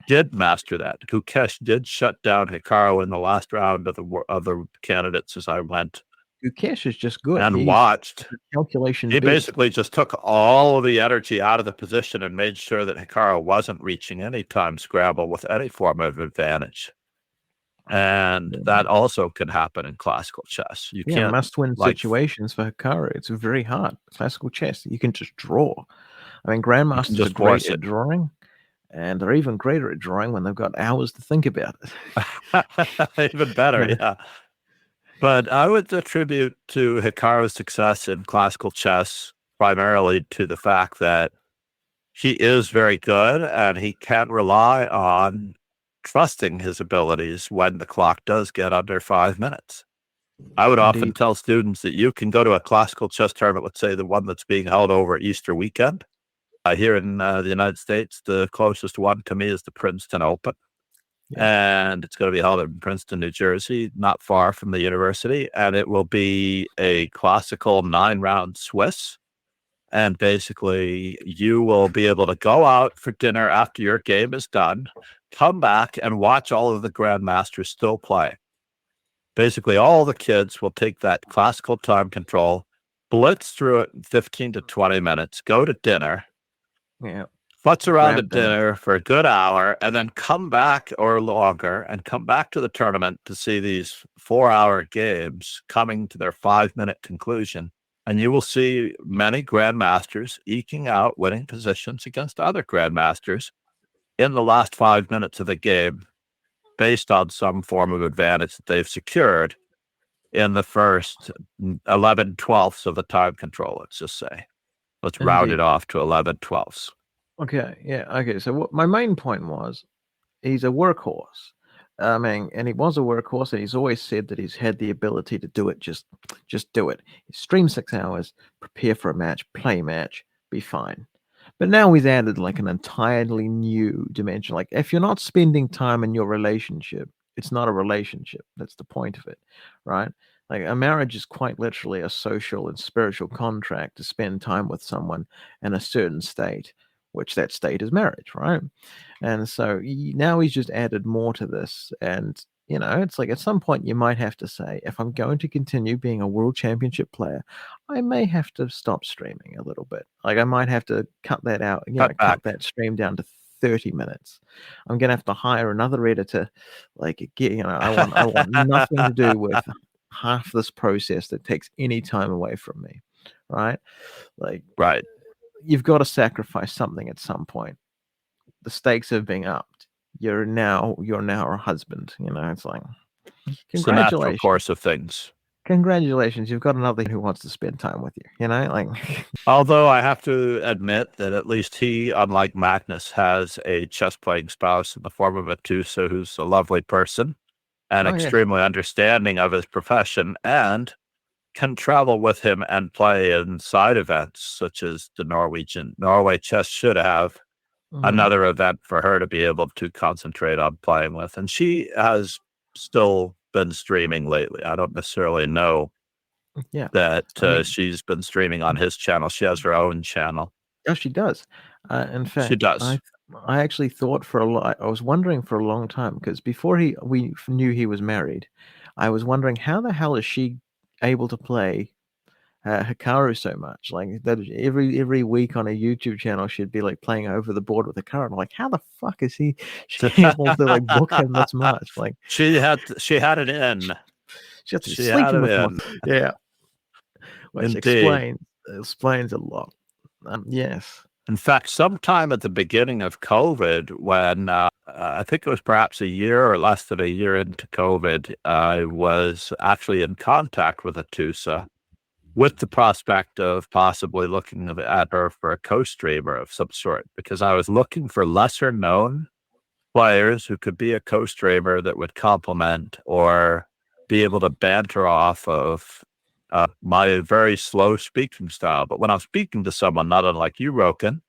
did master that. Gukesh did shut down Hikaru in the last round of the candidates as I went
Gukesh is just good.
and
He's
watched.
a calculation
He
beast.
basically just took all of the energy out of the position and made sure that Hikaru wasn't reaching any time scramble with any form of advantage. And
Yeah,
that also can happen in classical chess. You
yeah,
can't
must-win
like
situations for Hikaru. It's very hard. Classical chess, you can just draw. I mean,
you can
grandmasters are
just
great
force
at
it.
drawing, and they're even greater at drawing when they've got hours to think about it.
Even better,
Yeah,
yeah. But I would attribute to Hikaru's success in classical chess primarily to the fact that he is very good and he can rely on trusting his abilities when the clock does get under 5 minutes. I would often
indeed.
tell students that you can go to a classical chess tournament, let's say the one that's being held over Easter weekend. Here in the United States, the closest one to me is the Princeton Open.
Yeah.
And it's going to be held in Princeton, New Jersey, not far from the university. And it will be a classical 9-round Swiss. And basically, you will be able to go out for dinner after your game is done, come back and watch all of the grandmasters still play. Basically, all the kids will take that classical time control, blitz through it in 15 to 20 minutes, go to dinner,
Yeah,
futz around
grab
at
dinner.
dinner for a good hour, and then come back or longer and come back to the tournament to see these 4-hour games coming to their 5-minute conclusion. And you will see many grandmasters eking out winning positions against other grandmasters in the last 5 minutes of the game based on some form of advantage that they've secured in the first 11/12ths of the time control, let's just say. Let's round it
Indeed.
off to 11/12ths.
Okay, yeah, okay, so what my main point was, he's a workhorse. I mean, and he was a workhorse, and he's always said that he's had the ability to do it, just do it. Stream 6 hours, prepare for a match, play a match, be fine. But now he's added, like, an entirely new dimension. Like, if you're not spending time in your relationship, it's not a relationship. That's the point of it, right? Like, a marriage is quite literally a social and spiritual contract to spend time with someone in a certain state, which that state is marriage, right? And so now he's just added more to this, and it's like at some point you might have to say, if I'm going to continue being a world championship player, I may have to stop streaming a little bit. Like I might have to cut that out,
Cut
cut
back.
that stream down to 30 minutes. I'm gonna have to hire another editor. Like get, I want nothing to do with half this process that takes any time away from me. Right? Like
Right.
you've got to sacrifice something at some point. The stakes have been upped. You're now a husband. It's like
It's the natural
congratulations.
course of things.
Congratulations, you've got another who wants to spend time with you. Like
Although I have to admit that at least he, unlike Magnus, has a chess playing spouse in the form of a Tusa who's a lovely person and
oh yeah,
extremely understanding of his profession and can travel with him and play in side events such as the Norway Chess should have another event for her to be able to concentrate on playing with. And she has still been streaming lately. I don't necessarily know
yeah.
that
I mean,
she's been streaming on his channel. She has her own channel.
oh, she does. In
She
fact,
does.
I actually thought for a lot. I was wondering for a long time because before we knew he was married, I was wondering how the hell is she able to play Hikaru so much. Like that every week on a YouTube channel she'd be like playing over the board with Hikaru. I'm like, how the fuck is she able to like book him this much? Like
she had it in.
she has to be
She had
sleeping
it
with him.
in.
Yeah. Which
Indeed.
explains a lot. Yes.
In fact, sometime at the beginning of COVID, when I think it was perhaps a year or less than a year into COVID, I was actually in contact with Atusa with the prospect of possibly looking at her for a co-streamer of some sort, because I was looking for lesser known players who could be a co-streamer that would complement or be able to banter off of my very slow speaking style. But when I'm speaking to someone, not unlike you, Roken,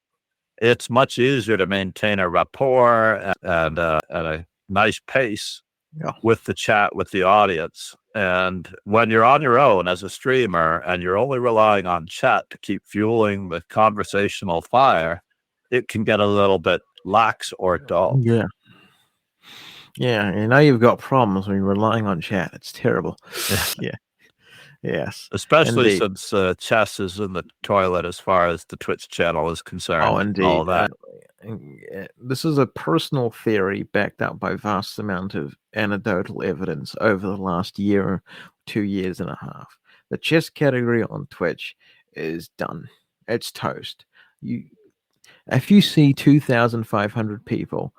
it's much easier to maintain a rapport and a nice pace
Yeah.
with the chat with the audience. And when you're on your own as a streamer and you're only relying on chat to keep fueling the conversational fire, it can get a little bit lax or dull.
Yeah. Yeah. You know you've got problems when you're relying on chat. It's terrible. Yeah. Yes.
Especially
Indeed.
since chess is in the toilet as far as the Twitch channel is concerned.
Oh,
All
indeed.
that.
This is a personal theory backed up by vast amount of anecdotal evidence over the last year, 2 years and a half. The chess category on Twitch is done. It's toast. If you see 2,500 people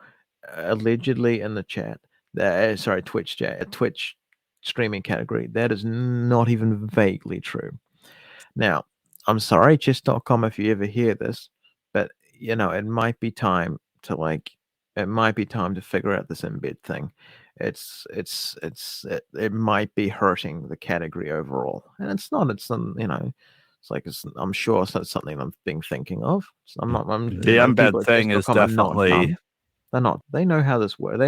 allegedly in the chat, Twitch chat, Twitch streaming category, that is not even vaguely true. Now, I'm sorry, chess.com, if you ever hear this, but it might be time to figure out this embed thing. It might be hurting the category overall, and it's not. I'm sure it's not something I'm thinking of.
The
People
embed
at
thing is
chess.com are not
definitely
dumb. They're not. They know how this works.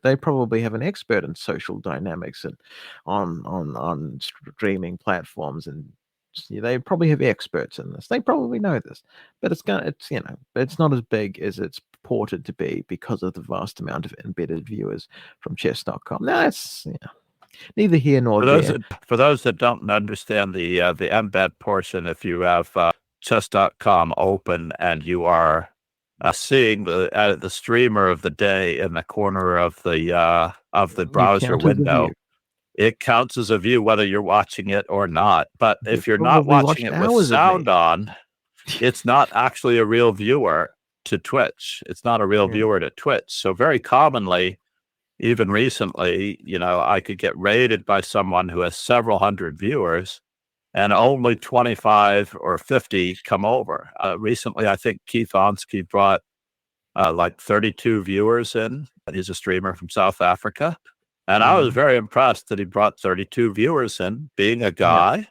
They probably have an expert in social dynamics and on streaming platforms, and they probably have experts in this. They probably know this, but it's not as big as it's purported to be because of the vast amount of embedded viewers from chess.com. No, that's neither here nor there.
for those that don't understand the embed portion. If you have chess.com open and you are seeing the streamer of the day in the corner of the browser window, it counts as a view whether you're watching it or not. But if you're not watching it with sound on, it's not actually a real viewer to Twitch. It's not a real viewer to Twitch. So very commonly, even recently, I could get raided by someone who has several hundred viewers and only 25 or 50 come over. Recently, I think Keith Onsky brought like 32 viewers in. He's a streamer from South Africa. And I was very impressed that he brought 32 viewers in, being a guy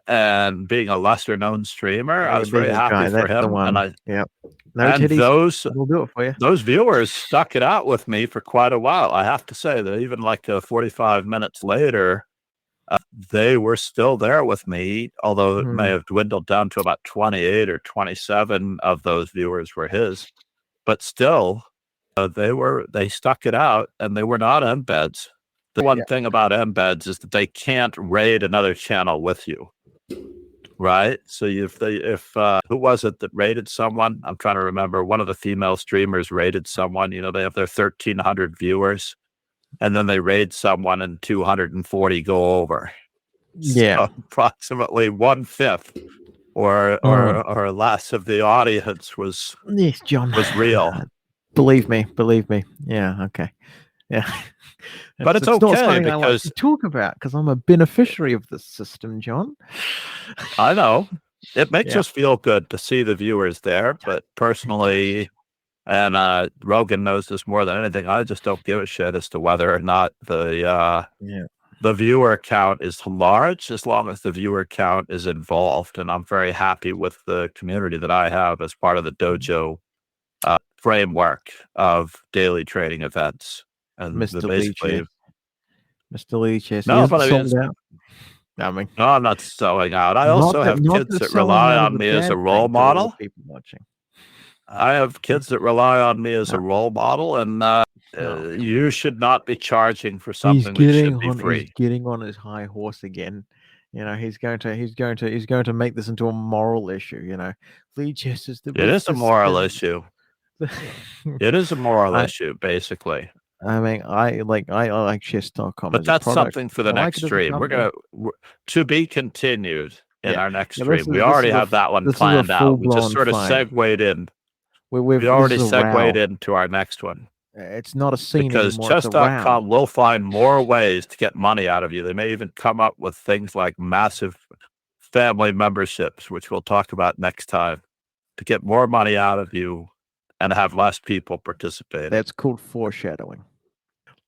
and being a lesser known streamer. I was very happy for him.
We'll do it for you.
Those viewers stuck it out with me for quite a while. I have to say that even like 45 minutes later, they were still there with me, although it may have dwindled down to about 28 or 27 of those viewers were his. But still, they stuck it out, and they were not embeds. The one thing about embeds is that they can't raid another channel with you, right? So if who was it that raided someone? I'm trying to remember. One of the female streamers raided someone. You know, they have their 1,300 viewers, and then they raid someone, and 240 go over.
Yeah.
So approximately 1/5 or less of the audience was
Yes, John.
real.
Believe me. Yeah. Okay. Yeah.
But it's
not
okay
something I like
because
to talk about because I'm a beneficiary of this system, John.
I know it makes
Yeah.
us feel good to see the viewers there. But personally, and Rogan knows this more than anything, I just don't give a shit as to whether or not the viewer count is large, as long as the viewer count is involved. And I'm very happy with the community that I have as part of the dojo framework of daily training events. And
Mr.
basically,
Mr. Leaches. He
no,
isn't
but I mean,
sold out. I mean,
no, I'm not selling out. I
not
also have
that
kids that
selling
rely
out is
on
a
me as a
bad
role
thing to all the
model.
people watching.
I have kids that rely on me as a role model, and you should not be charging for something that should be free.
He's getting on his high horse again. You know, he's going to make this into a moral issue. You know, Leaches is the
It is a moral issue. It is a moral issue, basically.
I mean, I like chess.com.
But that's something for the next stream. We're
company.
to be continued in our next stream. We
this
already
is a
have that one
this is a
planned out. We just
full-blown
sort of
fight.
segued in.
We
already
this is a
segued
row.
into our next one.
It's not a scene
Because
anymore. It's a row.
chess.com will find more ways to get money out of you. They may even come up with things like massive family memberships, which we'll talk about next time, to get more money out of you and have less people participate.
That's called foreshadowing.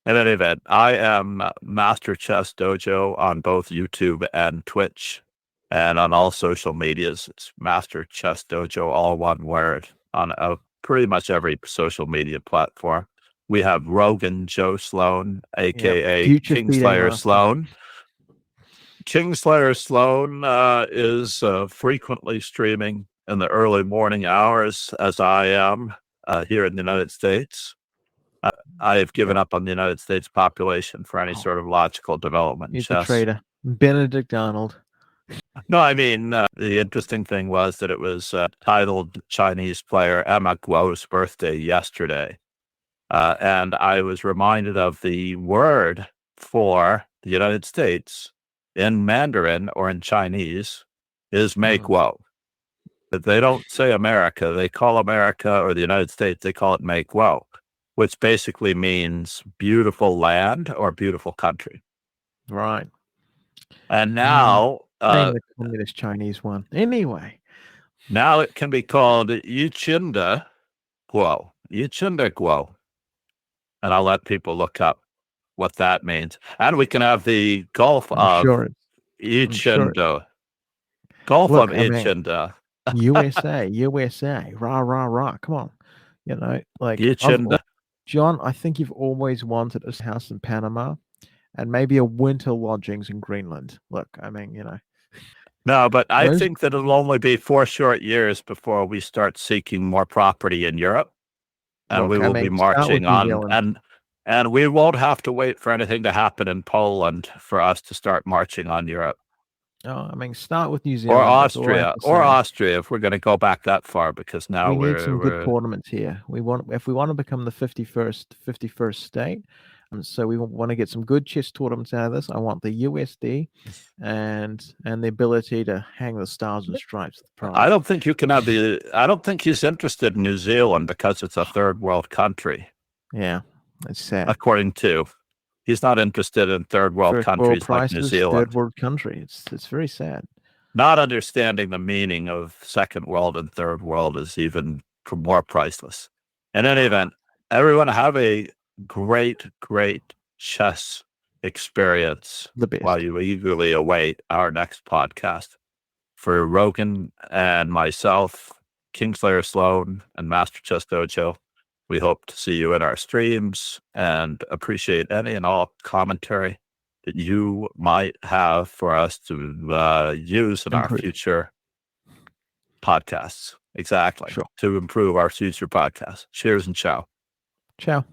In any event, I am Master Chess Dojo on both YouTube and Twitch, and on all social medias. It's Master Chess Dojo, all one word, on pretty much every social media platform. We have Rogan Joe Sloan, aka Kingslayer Sloan. Kingslayer Sloan is frequently streaming in the early morning hours, as I am here in the United States. I have given up on the United States population for any sort of logical development.
He's a traitor. Benedict Arnold.
No, I mean, the interesting thing was that it was titled Chinese player Emma Guo's birthday yesterday. And I was reminded of the word for the United States in Mandarin or in Chinese is Mei Guo. But they don't say America. They call America or the United States, they call it Mei Guo, which basically means beautiful land or beautiful country.
Right.
And now
the communist Chinese one. Anyway.
Now it can be called Yichinda Guo. Yichinda Guo. And I'll let people look up what that means. And we can have the Gulf of Yichinda. Gulf of Yichinda.
USA. Rah, rah, rah. Come on. You know, like
Yichinda.
John, I think you've always wanted a house in Panama and maybe a winter lodgings in Greenland. Look, I mean, you know.
No, but I think that it'll only be 4 short years before we start seeking more property in Europe. And we will be marching on, and we won't have to wait for anything to happen in Poland for us to start marching on Europe.
Oh, I mean, start with New Zealand.
Or Austria, if we're going to go back that far, because now
we need some good tournaments here. If we want to become the 51st state, so we want to get some good chess tournaments out of this. I want the USD and the ability to hang the stars and stripes.
I don't think you can have I don't think he's interested in New Zealand because it's a third world country.
Yeah, it's sad.
According to, he's not interested in third world countries like New Zealand.
Third world country. It's very sad.
Not understanding the meaning of second world and third world is even more priceless. In any event, everyone have a great chess experience while you eagerly await our next podcast. For Rogan and myself, Kingslayer Sloan and Master Chess Dojo, we hope to see you in our streams and appreciate any and all commentary that you might have for us to use in our future podcasts. Exactly.
Sure.
To improve our future podcasts. Cheers and ciao.
Ciao.